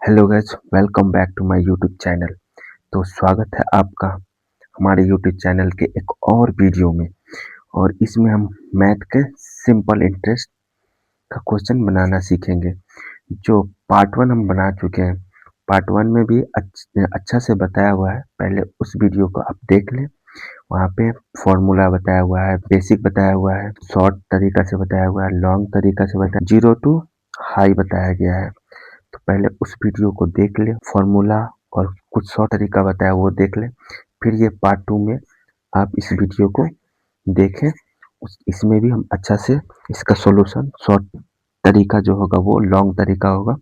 Hello guys, welcome back to my YouTube channel. तो स्वागत है आपका हमारे यूट्यूब चैनल के एक और वीडियो में। और इसमें हम मैथ के सिंपल इंटरेस्ट का क्वेश्चन बनाना सीखेंगे। जो पार्ट वन हम बना चुके हैं। पार्ट वन में भी अच्छा से बताया हुआ है, पहले उस वीडियो को आप देख लें। वहाँ पे फॉर्मूला बताया हुआ है, बेसिक बताया हुआ है, शॉर्ट तरीका से बताया हुआ है, लॉन्ग तरीका से बताया, जीरो टू हाई बताया गया है। तो पहले उस वीडियो को देख ले, फॉर्मूला और कुछ शॉर्ट तरीका बताया वो देख ले। फिर ये पार्ट टू में आप इस वीडियो को देखें। इसमें भी हम अच्छा से इसका सॉल्यूशन, शॉर्ट तरीका जो होगा वो लॉन्ग तरीका होगा,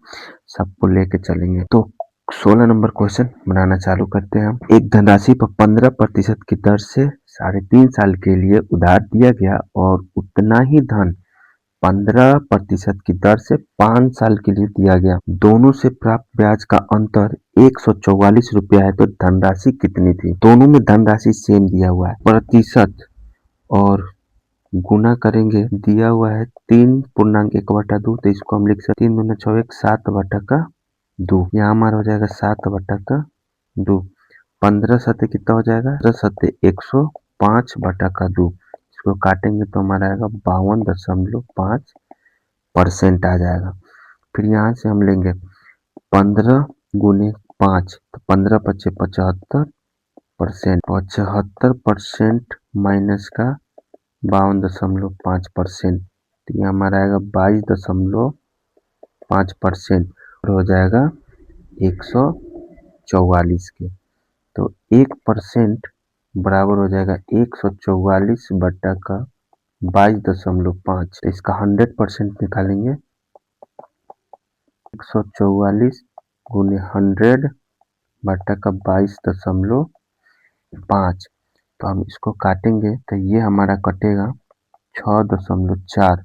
सबको लेके चलेंगे। तो 16 नंबर क्वेश्चन बनाना चालू करते हैं हम। एक धनराशि पर 15% की दर से 3.5 साल के लिए उधार दिया गया और उतना ही धन 15% की दर से 5 साल के लिए दिया गया। दोनों से प्राप्त ब्याज का अंतर 144 रुपया है, तो धनराशि कितनी थी? दोनों में धनराशि सेम दिया हुआ है, प्रतिशत और गुना करेंगे। दिया हुआ है 3.1/2, तो इसको हम लिख सकते 3 दूना 6 1 7/2। यहाँ हमारा हो जाएगा 7/2। 15 सत्ते कितना हो जाएगा? 15 सत्ते 105/2। इसको काटेंगे तो हमारा आएगा 52.5% आ जाएगा। फिर यहाँ से हम लेंगे 15 गुने 5, तो 15 पच्चे 75%। 75% माइनस का 52.5%, तो ये हमारा आएगा 22.5% और हो जाएगा 144 के। तो 1% बराबर हो जाएगा 144/22.5। तो इसका 100% निकालेंगे। 144 गुने 100/22.5। तो हम इसको काटेंगे तो ये हमारा कटेगा 6.4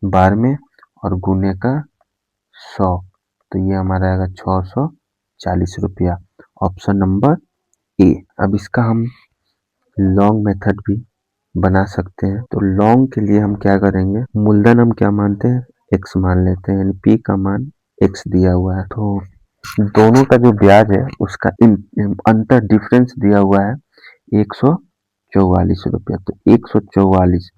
बार में और गुने का 100, तो ये हमारा आएगा 640 रुपया। Option number A. अब इसका हम लॉन्ग मेथड भी बना सकते हैं। तो लॉन्ग के लिए हम क्या करेंगे, मूलधन हम क्या मानते हैं? x मान लेते हैं, यानी p का मान x दिया हुआ है। तो दोनों का जो ब्याज है उसका अंतर डिफरेंस दिया हुआ है 144 रुपया। तो 144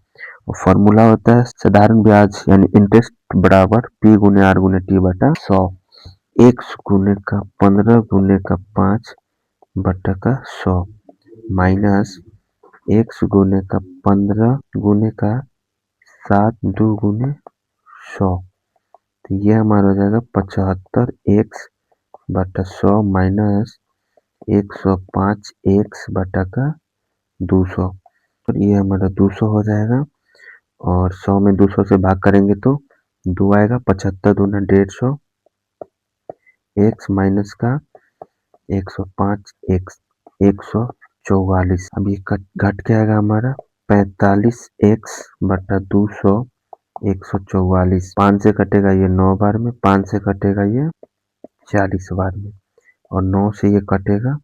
फॉर्मूला होता है साधारण ब्याज यानी इंटरेस्ट बराबर p गुने r गुने t बटा 100। x गुने का 15 गुने का 5 बटा का 100 माइनस x गुने का 15 गुने का 7 2 गुने 100। तो ये हमारा हो जाएगा 75x/100 माइनस 105 x/200। और ये हमारा 200 हो जाएगा और 100 में 200 से भाग करेंगे तो 2 आएगा। 75 दूना 150 x माइनस का 105 x 144। अब ये घट के आएगा हमारा 45x/200 144। 5 से कटेगा ये 9 बार में, 5 से कटेगा ये 40 बार में और 9 से ये कटेगा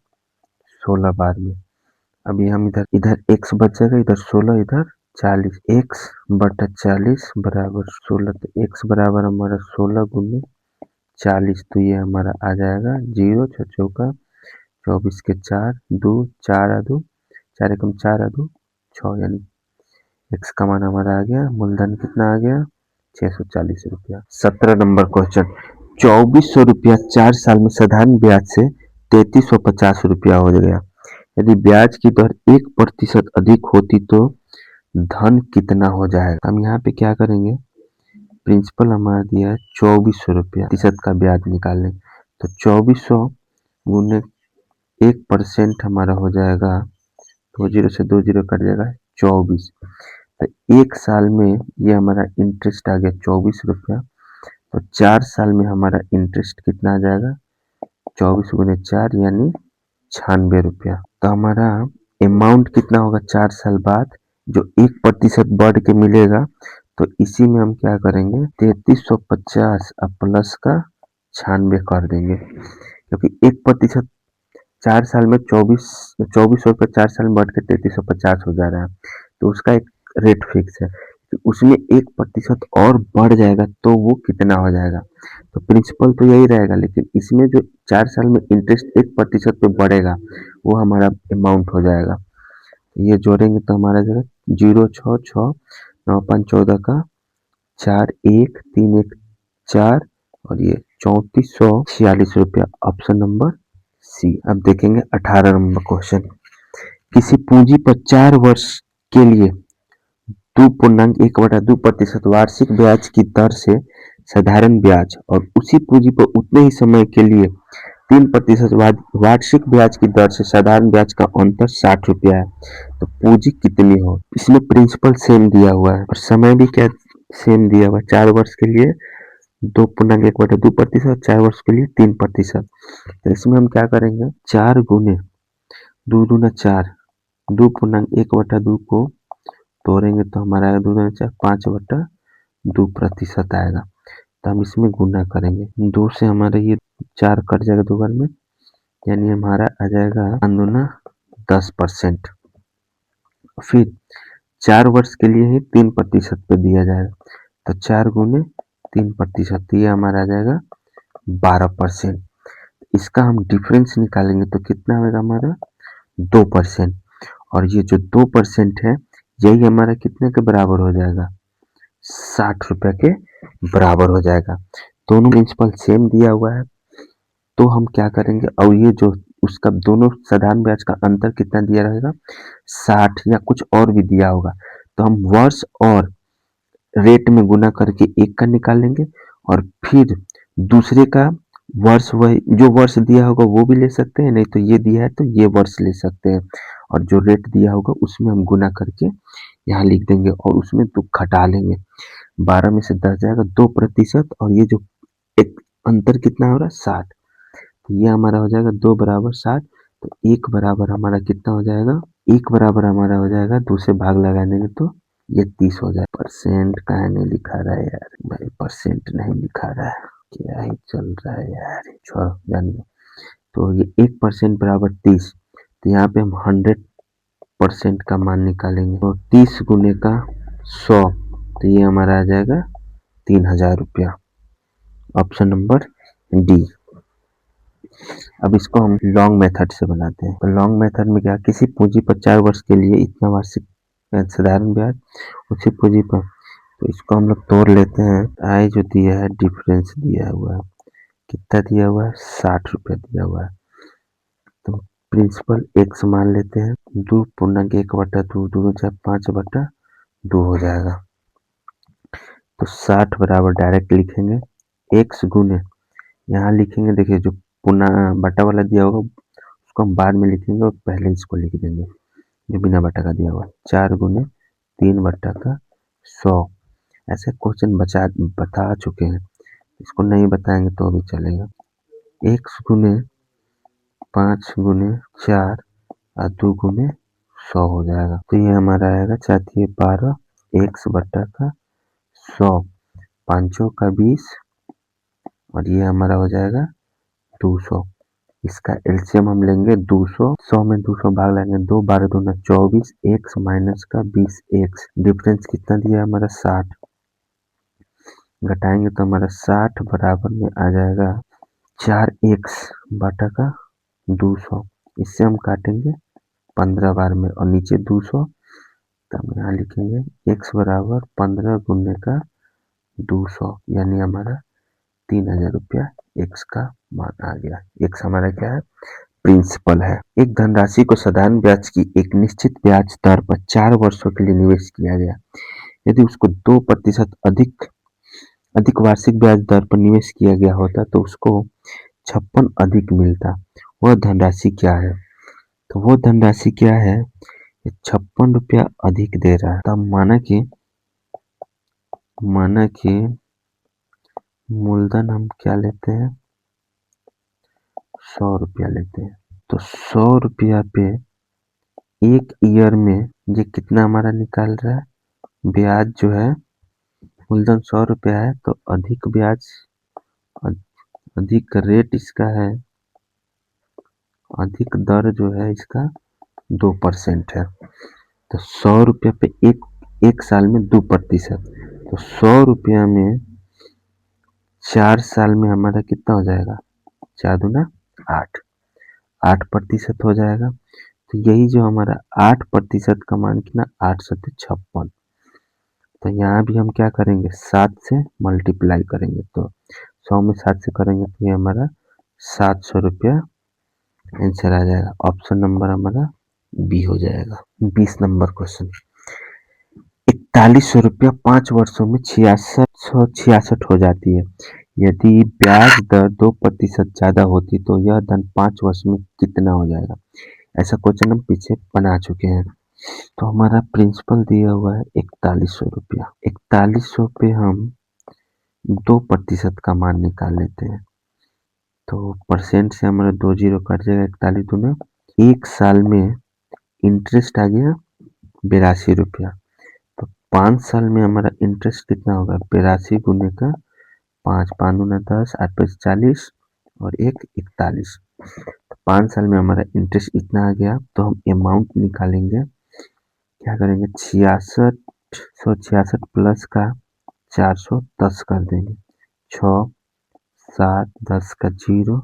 16 बार में। अभी हम इधर इधर x बचेगा, इधर 16 इधर 40। x/40 बराबर 16, तो x बराबर हमारा 16 गुने 40। तो ये हमारा आ जाएगा 0 6 चौका 24 के 4 2 4 2 4 एकम 4 2 6, यानी x का मान हमारा आ गया। मूलधन कितना आ गया? 640 रुपया। 17 नंबर क्वेश्चन। 2400 रुपया 4 साल में साधारण ब्याज से 3350 रुपया हो गया। यदि ब्याज की दर 1% अधिक होती तो धन कितना हो जाएगा? हम यहाँ पे क्या करेंगे, प्रिंसिपल हमारा दिया है 2400 रुपया, प्रतिशत का ब्याज निकालने। तो 2400 गुने 1% हमारा हो जाएगा, 2 जीरो से 2 जीरो कट जाएगा 24। तो 1 साल में ये हमारा इंटरेस्ट आ गया 24 रुपया। तो 4 साल में हमारा इंटरेस्ट कितना आ जाएगा? 24 गुने 4 यानी 96 रुपया। तो हमारा अमाउंट कितना होगा 4 साल बाद, जो 1% बढ़ के मिलेगा। तो इसी में हम क्या करेंगे, 3350 प्लस का 96 कर देंगे, क्योंकि 1% 4 साल में 2400 रुपये 4 साल में बढ़ के 3350 हो जा रहा है। तो उसका एक रेट फिक्स है, उसमें 1% और बढ़ जाएगा तो वो कितना हो जाएगा। तो प्रिंसिपल तो यही रहेगा, लेकिन इसमें जो 4 साल में इंटरेस्ट 1% पे बढ़ेगा वो हमारा अमाउंट हो जाएगा। ये जोड़ेंगे तो हमारा जो है 0 6 6 9 5 14 का 4 1 3 1 4 और ये 3446 रुपया, ऑप्शन नंबर सी। अब देखेंगे 18 नंबर क्वेश्चन। किसी पूंजी पर 4 वर्ष के लिए 2.1/2% वार्षिक ब्याज की दर से साधारण ब्याज और उसी पूंजी पर उतने ही समय के लिए 3% वार्षिक ब्याज की दर से साधारण ब्याज का अंतर 60 रुपया है, तो पूंजी कितनी हो। इसमें प्रिंसिपल सेम दिया हुआ है और समय भी क्या सेम दिया हुआ है। 4 वर्ष के लिए 2.1/2%, 4 वर्ष के लिए 3%। तो इसमें हम क्या करेंगे, 4 गुने 2 दूना 4, 2.1/2 को तोड़ेंगे तो हमारा आएगा 2 दूना 4, 5/2% आएगा। तो हम इसमें गुना करेंगे, 2 से हमारा ये 4 कट जाएगा 2 बार में, यानी हमारा आ जाएगा 5 दूना 10%। फिर 4 वर्ष के लिए ही 3% पे दिया जाएगा, तो 4 गुने 3%, ये हमारा आ जाएगा 12%। इसका हम डिफरेंस निकालेंगे तो कितना होगा हमारा 2%। और ये जो 2% है यही हमारा कितने के बराबर हो जाएगा, 60 रुपए के बराबर हो जाएगा। दोनों प्रिंसिपल सेम दिया हुआ है, तो हम क्या करेंगे, और ये जो उसका दोनों साधारण ब्याज का अंतर कितना दिया रहेगा 60, या कुछ और भी दिया होगा, तो हम वर्ष और रेट में गुना करके एक का निकालेंगे और फिर दूसरे का वर्ष, वही जो वर्ष दिया होगा वो भी ले सकते हैं, नहीं तो ये दिया है तो ये वर्ष ले सकते हैं, और जो रेट दिया होगा उसमें हम गुना करके यहाँ लिख देंगे और उसमें तो घटा लेंगे। 12 में से 10 जाएगा 2%, और ये जो एक अंतर कितना हो रहा है 60, तो ये हमारा हो जाएगा 2 बराबर 60, तो 1 बराबर हमारा कितना हो जाएगा, 1 बराबर हमारा हो जाएगा 2 से भाग लगा देंगे तो ये 30 हो जाए। परसेंट काहे नहीं लिखा रहा है यार भाई, परसेंट नहीं लिखा रहा है, क्या ही चल रहा है यार, छोड़ो जानिए। तो ये 1% बराबर 30, तो यहाँ पे हम 100% का मान निकालेंगे, तो 30 गुने का 100, तो ये हमारा आ जाएगा 3000 रुपया, ऑप्शन नंबर डी। अब इसको हम लॉन्ग मेथड से बनाते हैं। तो लॉन्ग मेथड में क्या, किसी पूंजी पर 4 वर्ष के लिए इतना वार्षिक साधारण ब्याज, उसी पूंजी पर, तो इसको हम लोग तोड़ लेते हैं। आई जो दिया है डिफरेंस दिया हुआ है, कितना दिया हुआ है 60 रुपया दिया हुआ है, तो प्रिंसिपल एक समान लेते हैं, 2.1/2, 2 5/2 हो जाएगा, तो 60 बराबर डायरेक्ट लिखेंगे x गुने, यहाँ लिखेंगे, देखिए जो पुनः बटा वाला दिया होगा उसको हम बाद में लिखेंगे और पहले इसको लिख देंगे जो बिना बटा का दिया हुआ, 4 गुने 3/100। ऐसे क्वेश्चन बता चुके हैं, इसको नहीं बताएंगे तो भी चलेगा। x गुने 5 गुने 4 और 2 गुने 100 हो जाएगा, तो ये हमारा आएगा 4×12 x/100, 5×20 और ये हमारा हो जाएगा 200। इसका एलसीएम हम लेंगे 200, 100 में 200 भाग लेंगे, 2 12 दूना 24, x माइनस का 20 x, डिफरेंस कितना दिया हमारा 60, घटाएंगे तो हमारा 60 बराबर में आ जाएगा 4x बटा का 200, इससे हम काटेंगे 15 बार में और नीचे 200, तो हम यहाँ लिखेंगे x बराबर 15 गुने का 200, यानी हमारा 3000 रुपया x का मान आ गया। x हमारा क्या है, प्रिंसिपल है। एक धनराशि को साधारण ब्याज की एक निश्चित ब्याज दर पर 4 वर्षों के लिए निवेश किया गया, यदि उसको 2% अधिक वार्षिक ब्याज दर पर निवेश किया गया होता तो उसको 56 अधिक मिलता। वह धनराशि क्या है, तो वो धनराशि क्या है, 56 रुपया अधिक दे रहा है। तब माना कि मूलधन हम क्या लेते हैं 100 रुपया लेते हैं, तो 100 रुपया पे एक ईयर में ये कितना हमारा निकाल रहा है, ब्याज जो है, मूलधन 100 रुपया है तो अधिक ब्याज, अधिक रेट इसका है, अधिक दर जो है इसका 2% है, तो 100 रुपया पे एक 1 साल में 2%, तो 100 रुपया में 4 साल में हमारा कितना हो जाएगा, 4 दूना 8, 8% हो जाएगा। तो यही जो हमारा 8% का मान कितना, 8 सत्ते 56। तो यहाँ भी हम क्या करेंगे, 7 से मल्टीप्लाई करेंगे, तो 100 में 7 से करेंगे तो ये हमारा 700 रुपया आंसर आ जाएगा। ऑप्शन नंबर हमारा बी हो जाएगा। 20 नंबर क्वेश्चन, 4100 रुपया 5 वर्षों में 6666 हो जाती है। यदि ब्याज दर 2% ज्यादा होती तो यह धन 5 वर्ष में कितना हो जाएगा। ऐसा क्वेश्चन हम पीछे बना चुके हैं। तो हमारा प्रिंसिपल दिया हुआ है 4100 रुपया। 4100 पे हम 2% का मान निकाल लेते हैं, तो परसेंट से हमारा 2 जीरो कट जाएगा, 41 दूना। 1 साल में इंटरेस्ट आ गया 82 रुपया, तो 5 साल में हमारा इंटरेस्ट कितना होगा, 82 गुने का 5, 5 दूना 10, 8 पच 40 और 1 41। 5 साल में हमारा इंटरेस्ट इतना आ गया, तो हम अमाउंट निकालेंगे। क्या करेंगे, 6666 प्लस का 410 कर देंगे, 6 7 10 का 0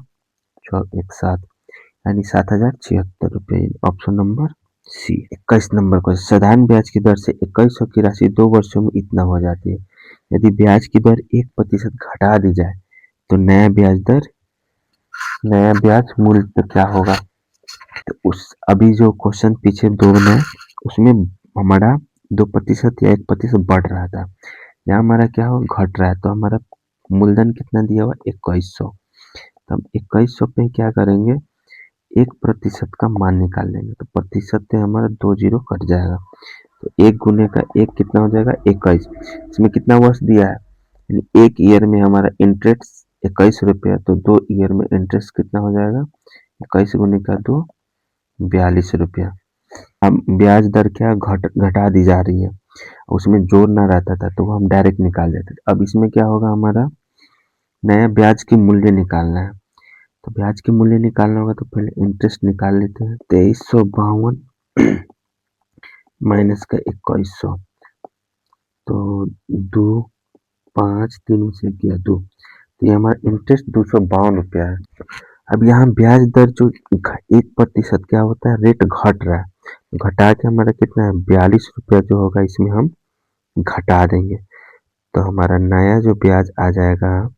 6 1 7, यानी 7076 रुपये। Option number C. 21 number question, साधारण ब्याज की दर से 2100 की राशि 2 वर्षों में इतना हो जाती है। यदि ब्याज की दर 1% घटा दी जाए तो नया ब्याज मूल्य तो क्या होगा। तो उस अभी जो क्वेश्चन पीछे दो में उसमें हमारा 2% या 1% बढ़ रहा था, यहाँ हमारा क्या हो, घट रहा है। तो हमारा मूलधन कितना दिया हुआ, 2100। तो हम 2100 पे क्या करेंगे, 1% का मान निकाल लेंगे, तो प्रतिशत से हमारा 2 जीरो कट जाएगा। तो 1 गुने का 1 कितना हो जाएगा, 21। इसमें कितना वर्ष दिया है, यानी 1 ईयर में हमारा इंटरेस्ट 21 रुपया, तो 2 ईयर में इंटरेस्ट कितना हो जाएगा, 21 गुने का 2 42 रुपया। हम ब्याज दर क्या घटा दी जा रही है, उसमें जोड़ना रहता था तो वो हम डायरेक्ट निकाल देते थे। अब इसमें क्या होगा, हमारा नया ब्याज की मूल्य निकालना है। तो ब्याज की मूल्य निकालना होगा तो पहले इंटरेस्ट निकाल लेते हैं। 2352 माइनस का 2100, तो 2 5 3 से किया 2, तो ये हमारा इंटरेस्ट 252 रुपया है। अब यहाँ ब्याज दर जो 1% क्या होता है, रेट घट रहा है, घटा के हमारा कितना है, 42 रुपया जो होगा इसमें हम घटा देंगे, तो हमारा नया जो ब्याज आ जाएगा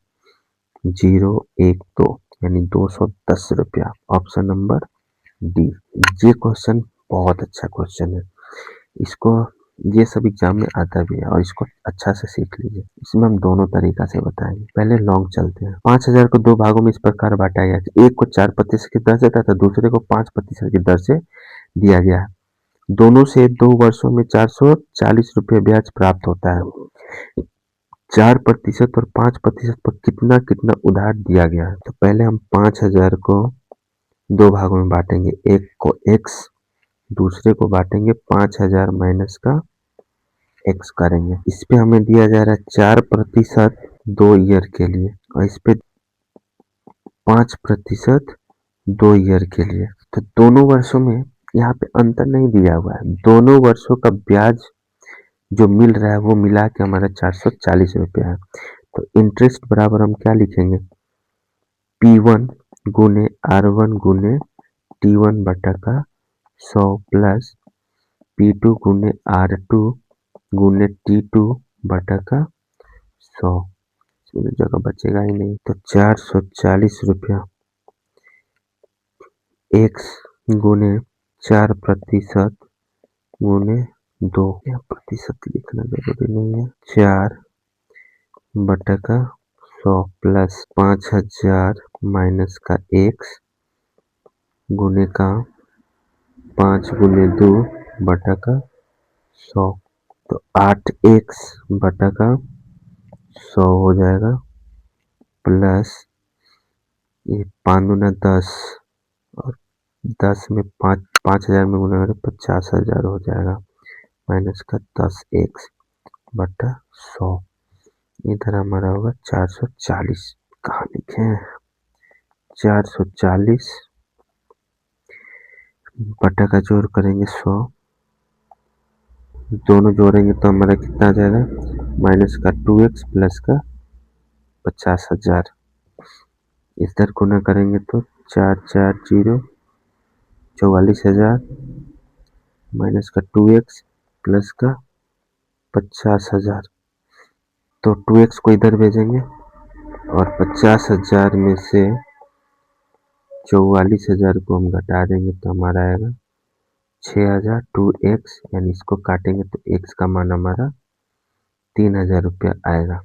012, यानी 210 रुपया। Option number D. ये क्वेश्चन बहुत अच्छा क्वेश्चन है, इसको ये सब एग्जाम में आता भी है और इसको अच्छा से सीख लीजिए। इसमें हम दोनों तरीका से बताएंगे। पहले लॉन्ग चलते हैं। 5000 को दो भागों में इस प्रकार बांटा गया है, एक को 4% की दर से तथा दूसरे को 5% की दर से दिया गया है। दोनों से 2 वर्षों में 440 रुपये ब्याज प्राप्त होता है। 4% और 5% पर कितना कितना उधार दिया गया है। तो पहले हम 5000 को दो भागों में बांटेंगे, एक को x, दूसरे को बांटेंगे 5000 माइनस का x करेंगे। इस पे हमें दिया जा रहा है 4% 2 ईयर के लिए और इस पे 5% 2 ईयर के लिए। तो दोनों वर्षों में यहाँ पे अंतर नहीं दिया हुआ है, दोनों वर्षों का ब्याज जो मिल रहा है वो मिला के हमारा 440 रुपया है। तो इंटरेस्ट बराबर हम क्या लिखेंगे, P1 गुने R1 गुने T1 बटा का 100 प्लस P2 गुने R2 गुने T2 बटा का 100। इसमें तो जगह बचेगा ही नहीं, तो 440 रुपया x गुने 4% गुने 2, या प्रतिशत लिखना जरूरी नहीं है, 4 बटा का 100 प्लस 5000 माइनस का x गुने का 5 गुने 2 बटा का 100, तो 8x बटा का 100 हो जाएगा, प्लस ये 5 दूना 10 और 10 में 5000 में गुना करें 50,000 हो जाएगा, माइनस का 10x बटा 100। इधर हमारा होगा 440, कहाँ लिखे हैं, 440 बटा का जोड़ करेंगे 100 दोनों जोड़ेंगे तो हमारा कितना आ जाएगा, माइनस का 2x प्लस का 50,000। इधर गुना करेंगे तो 4 4 0 44,000 माइनस का 2x प्लस का 50,000। तो 2x को इधर भेजेंगे और 50,000 में से 44,000 को हम घटा देंगे तो हमारा आएगा 6,000 2x, यानी इसको काटेंगे तो x का मान हमारा 3,000 रुपया आएगा।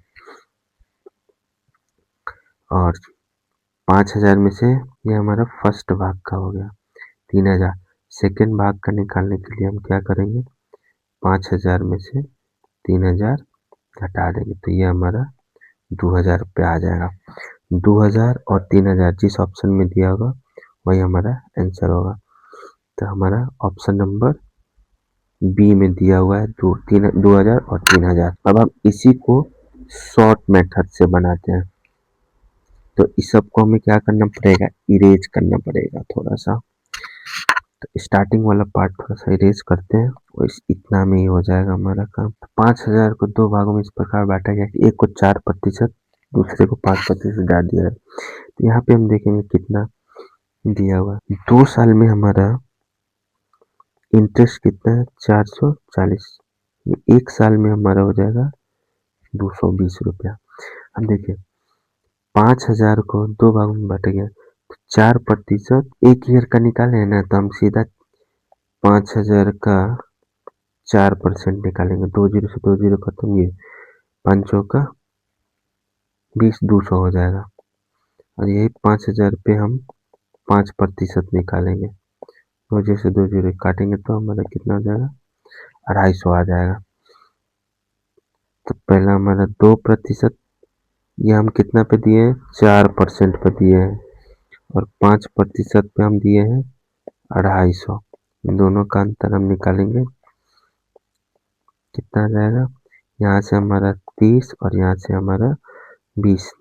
और 5,000 में से ये हमारा फर्स्ट भाग का हो गया 3,000। सेकेंड भाग का निकालने के लिए हम क्या करेंगे, 5,000 में से 3,000 घटा देंगे तो ये हमारा 2,000 रुपया आ जाएगा। 2,000 और 3,000 जिस ऑप्शन में दिया होगा वही हमारा आंसर होगा। तो हमारा ऑप्शन नंबर बी में दिया हुआ है 2,000 और 3,000। अब हम इसी को शॉर्ट मेथड से बनाते हैं। तो इस सबको हमें क्या करना पड़ेगा, इरेज करना पड़ेगा थोड़ा सा। तो स्टार्टिंग वाला पार्ट थोड़ा सा इरेज करते हैं और इतना में ही हो जाएगा हमारा काम। 5,000 को दो भागों में इस प्रकार बांटा गया कि एक को 4%, दूसरे को 5% डाल दिया है। तो यहाँ पे हम देखेंगे कितना दिया हुआ है। 2 साल में हमारा इंटरेस्ट कितना है, 440। एक साल में हमारा हो जाएगा 220 रुपया। अब देखिए 5,000 को दो भागों में बांटा गया तो 4%, एक ईयर का निकाले है ना, तो हम सीधा 5,000 का 4% निकालेंगे। 2 जीरो से 2 जीरो खत्म, ये 5 का 20, 200 हो जाएगा। और यही 5,000 पे हम 5% निकालेंगे। 2 जीरो से 2 जीरो काटेंगे तो हमारा कितना हो जाएगा, 250 आ जाएगा। तो पहला हमारा 2%, ये हम कितना पे दिए हैं, 4% पे दिए हैं। और 5% पे हम दिए हैं 250। दोनों का अंतर हम निकालेंगे, कितना आ जाएगा, यहाँ से हमारा 30 और यहाँ से हमारा 20।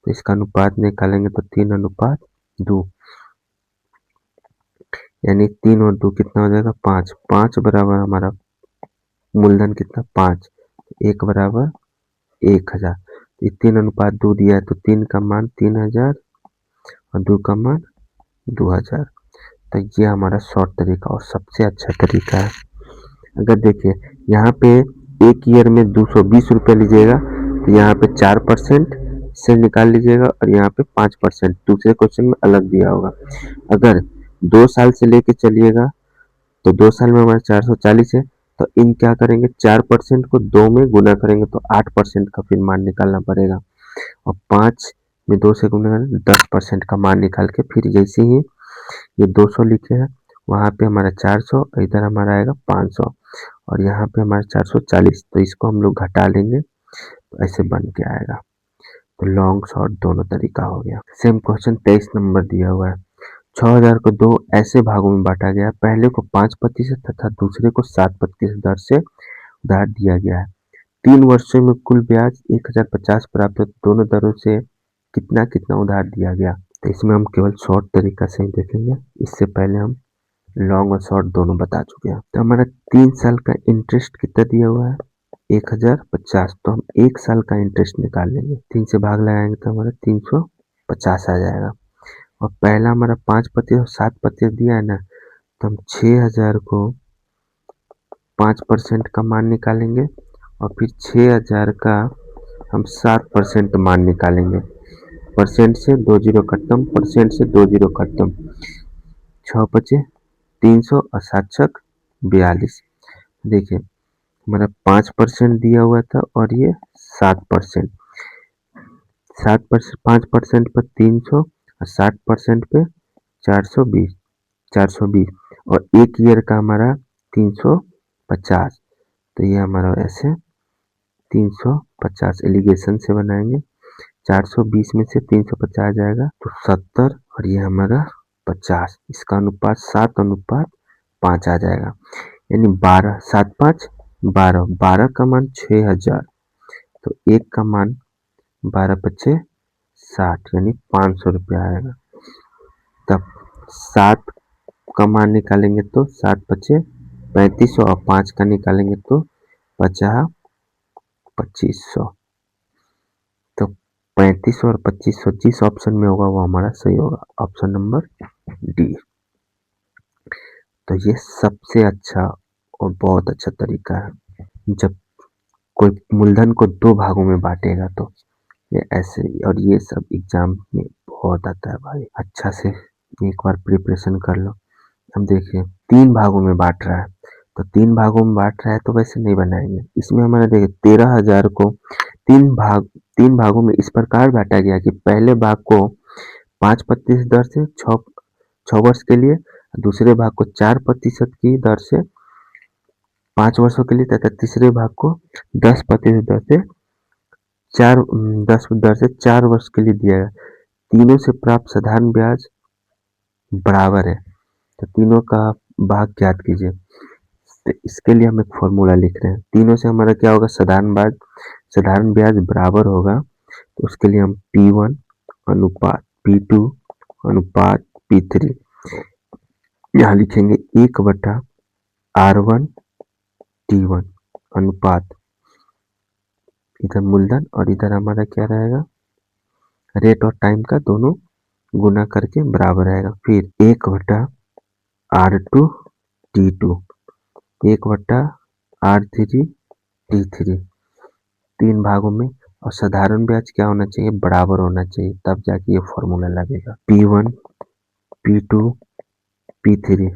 तो इसका अनुपात निकालेंगे तो 3:2, यानी 3 और 2 कितना हो जाएगा, 5। 5 बराबर हमारा मूलधन कितना, 5। 1 बराबर 1,000। 3:2 दिया है तो 3 का मान 3,000 और 2 का मान 2,000। तो ये हमारा शॉर्ट तरीका और सबसे अच्छा तरीका है। अगर देखिए यहाँ पे एक ईयर में 220 रुपये लीजिएगा तो यहाँ पे 4% से निकाल लीजिएगा और यहाँ पे 5% दूसरे क्वेश्चन में अलग दिया होगा। अगर 2 साल से लेके चलिएगा तो 2 साल में हमारा 440 है, तो इन क्या करेंगे, 4% को 2 में गुना करेंगे तो 8% का फिर मान निकालना पड़ेगा। और 5 में 2 से गुना करेंगे 10% का मान निकाल के फिर जैसे ही ये 200 लिखे हैं वहाँ पे हमारा 400, इधर हमारा आएगा 500 और यहाँ पे हमारा 440। तो इसको हम लोग घटा लेंगे तो ऐसे बन के आएगा। तो लॉन्ग शॉर्ट दोनों तरीका हो गया। सेम क्वेश्चन 23 नंबर दिया हुआ है। 6,000 को दो ऐसे भागों में बांटा गया, पहले को 5% तथा दूसरे को 7% दर से उधार दिया गया है। 3 वर्षों में कुल ब्याज 1,050 प्राप्त हो, दोनों दरों से कितना कितना उधार दिया गया। तो इसमें हम केवल शॉर्ट तरीका से ही देखेंगे, इससे पहले हम लॉन्ग और शॉर्ट दोनों बता चुके हैं। तो हमारा 3 साल का इंटरेस्ट कितना दिया हुआ है, 1,050। तो हम 1 साल का इंटरेस्ट निकाल लेंगे, 3 से भाग लगाएंगे तो हमारा 350 आ जाएगा। और पहला हमारा 5% और 7% दिया है ना, तो हम 6,000 को 5% का मान निकालेंगे और फिर 6,000 का हम 7% मान निकालेंगे। परसेंट से 2 जीरो खत्म, परसेंट से 2 जीरो खत्म, 6 बचे 300 और 7 छक 42। देखिए हमारा 5% दिया हुआ था और ये 7%। 5% पर 300 और 60% पे 420, 420 और एक ईयर का हमारा 350। तो ये हमारा ऐसे 350 एलिगेशन से बनाएंगे। 420 में से 350 जाएगा तो 70 और ये हमारा 50। इसका अनुपात 7:5 आ जाएगा, यानी 12, 7 5 12, 12 का मान 6,000। तो एक का मान 12 पच्चे 60, यानी 500 रुपया आएगा। तब 7 का मान निकालेंगे तो 7 पच्चे 3500 और 5 का निकालेंगे तो 50 2500। तो 3500 और 2500 जिस ऑप्शन में होगा वो हमारा सही होगा, ऑप्शन नंबर डी। तो ये सबसे अच्छा और बहुत अच्छा तरीका है जब कोई मूलधन को दो भागों में बांटेगा तो। ये ऐसे ही, और ये सब एग्जाम में बहुत आता है भाई, अच्छा से एक बार प्रिपरेशन कर लो। अब देखिए 3 भागों में बांट रहा है, तो 3 भागों में बांट रहा है तो वैसे नहीं बनाएंगे। इसमें हमारा देखिए 13,000 को तीन भागों में इस प्रकार बांटा गया कि पहले भाग को 5% दर से 6 वर्ष के लिए, दूसरे भाग को 4% की दर से 5 वर्षों के लिए, तथा तीसरे भाग को 10% दर से 4 वर्ष के लिए दिया गया। तीनों से प्राप्त साधारण ब्याज बराबर है, तो तीनों का भाग ज्ञात कीजिए। तो इसके लिए हम एक फॉर्मूला लिख रहे हैं। तीनों से हमारा क्या होगा, साधारण ब्याज बराबर होगा, तो उसके लिए हम P1 अनुपात P2 अनुपात P3 यहाँ लिखेंगे 1/R1T1 अनुपात, इधर मूलधन और इधर हमारा क्या रहेगा, रेट और टाइम का दोनों गुना करके बराबर रहेगा। फिर 1/R2T2 1/R3T3, 3 भागों में। और साधारण ब्याज क्या होना चाहिए, बराबर होना चाहिए, तब जाके ये फॉर्मूला लगेगा। P1 P2 P3,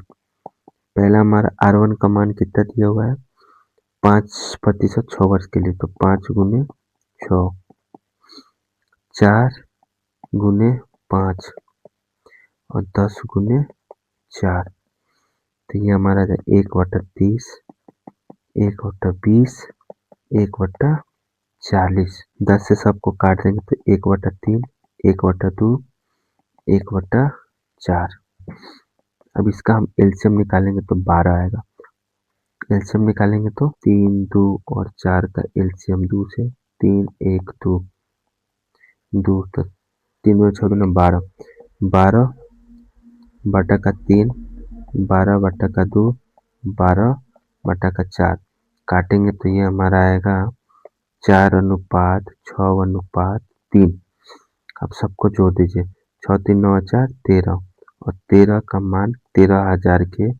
पहला हमारा R1 का मान कितना दिया हुआ है, 5% 6 वर्ष के लिए, तो 5 गुने 6, 4 गुने 5 और 10 गुने 4, तो ये हमारा 1/30, 1/20, 1/40। 10 से सबको काट देंगे तो 1/3, 1/2, 1/4। अब इसका हम एलसीएम निकालेंगे तो 12 आएगा। एलसीएम निकालेंगे तो 3, 2 और 4 का एलसीएम 2 से 3, 1, 2, 2 तो 3 में 6 दूना 12, 12/3, 12/2, 12/4 काटेंगे तो ये हमारा आएगा 4:6:3। अब सबको जोड़ दीजिए, 6 3 9 4 13, और 13 का मान 13,000 के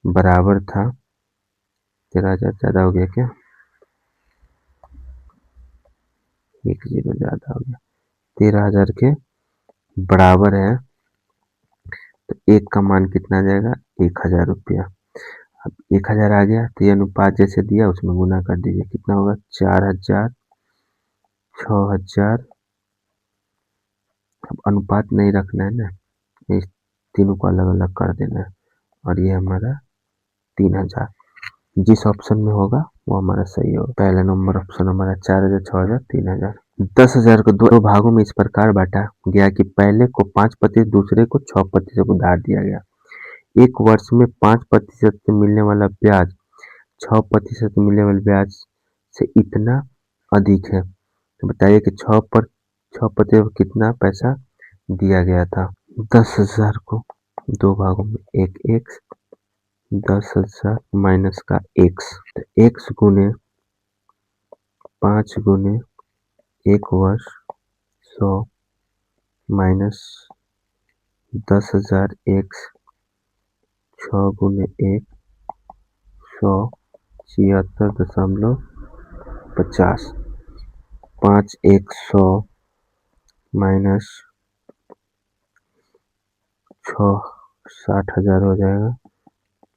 बराबर था। 13,000 ज्यादा हो गया क्या, 1 0 ज्यादा हो गया, 13,000 के बराबर है, तो 1 का मान कितना आ जाएगा, 1,000 रुपया। अब 1,000 आ गया तो ये अनुपात जैसे दिया उसमें गुना कर दीजिए, कितना होगा 4,000, 6,000। अब अनुपात नहीं रखना है ना, इस तीनों को अलग अलग कर देना है, और ये हमारा 3,000। जिस ऑप्शन में होगा वो हमारा सही होगा। पहला नंबर ऑप्शन हमारा 4,000, 6,000, 3,000। 10,000 को दो भागों में इस प्रकार बांटा गया कि पहले को 5%, दूसरे को 6% उधार दिया गया। एक वर्ष में 5% से मिलने वाला ब्याज 6% मिलने वाले ब्याज से इतना अधिक है, तो बताइए कि 6% कितना पैसा दिया गया था। 10,000 को दो भागों में, एक एक्स, 10,000 माइनस का एक्स, तो एक्स गुने 5 गुने 1 वर्ष 100 माइनस 10,000 एक्स 6 गुने 1 100 76.50, 5 1 100 माइनस 6 60,000 हो जाएगा,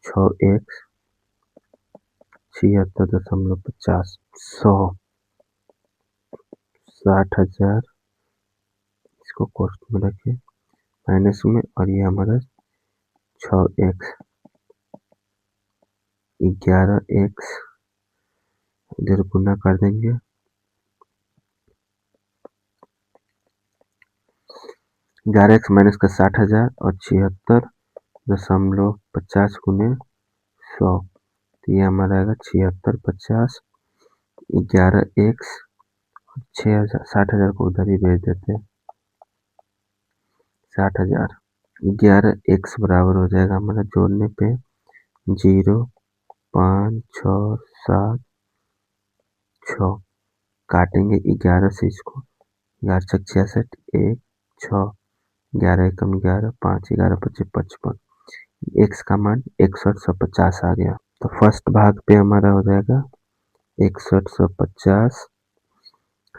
6 1 76.50, 100 60,000, इसको कोष्ट में रखिए माइनस में, और ये हमारा 6x 11x इधर गुना कर देंगे, 11x माइनस का 60,000 और 76.50 गुने 100, तो ये हमारा आएगा 76.50, 11x 60,000 को उधर ही भेज देते हैं, 60,000 11x बराबर हो जाएगा हमारा जोड़ने पे 0 5 6 7 6 काटेंगे 11 से इसको, 11 छक 66, 1 6, 11 एकम 11, 5 11 25 55, x का मान 6150 आ गया। तो फर्स्ट भाग पे हमारा हो जाएगा 6150,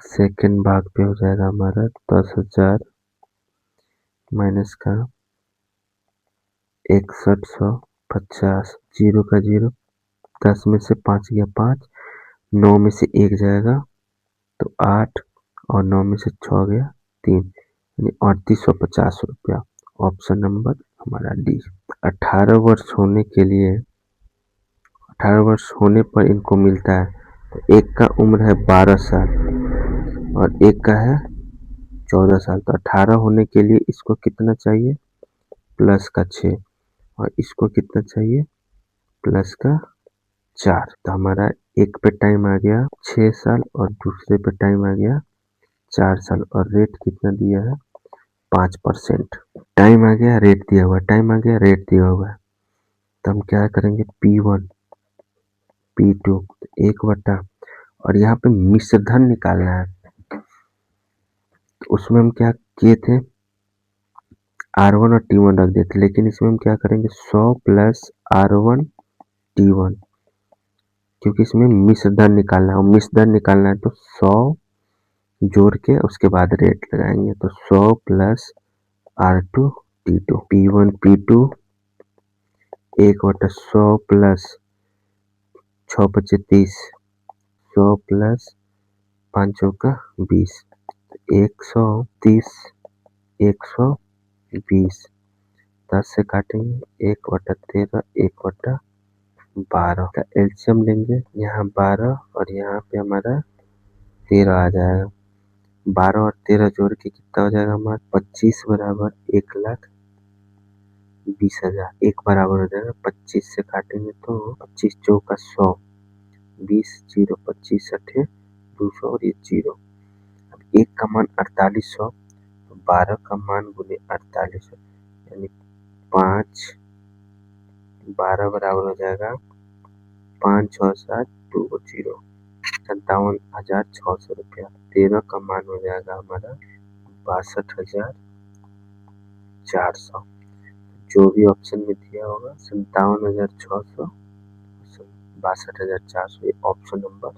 सेकेंड भाग पे हो जाएगा हमारा 10,000 माइनस का 6150, जीरो का जीरो, 10 में से 5 गया 5, 9 में से 1 जाएगा तो 8, और 9 में से 6 गया 3, यानी 3850 रुपया। ऑप्शन नंबर हमारा डी। 18 वर्ष होने के लिए 18 वर्ष होने पर इनको मिलता है। तो एक का उम्र है 12 साल और एक का है 14 साल। तो 18 होने के लिए इसको कितना चाहिए, प्लस का 6, और इसको कितना चाहिए, प्लस का 4। तो हमारा एक पे टाइम आ गया 6 साल और दूसरे पे टाइम आ गया 4 साल, और रेट कितना दिया है 5%। टाइम आ गया, रेट दिया हुआ, टाइम आ गया, रेट दिया हुआ है। तो हम क्या करेंगे, P1 P2 एक बटा, और यहाँ पे मिश्रधन निकालना है। तो उसमें हम क्या किए थे, R1 और T1 रख देते, लेकिन इसमें हम क्या करेंगे 100 प्लस R1 T1, क्योंकि इसमें मिश्रधन निकालना है, और मिश्रधन निकालना है तो 100 जोड़ के उसके बाद रेट लगाएंगे। तो 100 plus R2 T2, P1 P2 एक बटा 100 प्लस 6 25 30, 100 प्लस 5 का 20, 130 120, 10 से काटेंगे 1/13 1/12 का एलसीएम लेंगे। यहाँ 12 और यहाँ पे हमारा 13 आ जाएगा। 12 और 13 जोड़ के कितना हो जाएगा हमारा 25 बराबर 1,20,000, एक बराबर हो जाएगा 25 से काटेंगे तो 25 चौका 100, 20 0 25 अठे 200 और ये 0। अब एक का मान 4800, तो 12 का मान गुने 4800, यानी 5 12 बराबर हो जाएगा 56720, 57,600 रुपया। 13 का मान हो जाएगा हमारा 62,400। जो भी ऑप्शन में दिया होगा 57,600, 62,400, ऑप्शन नंबर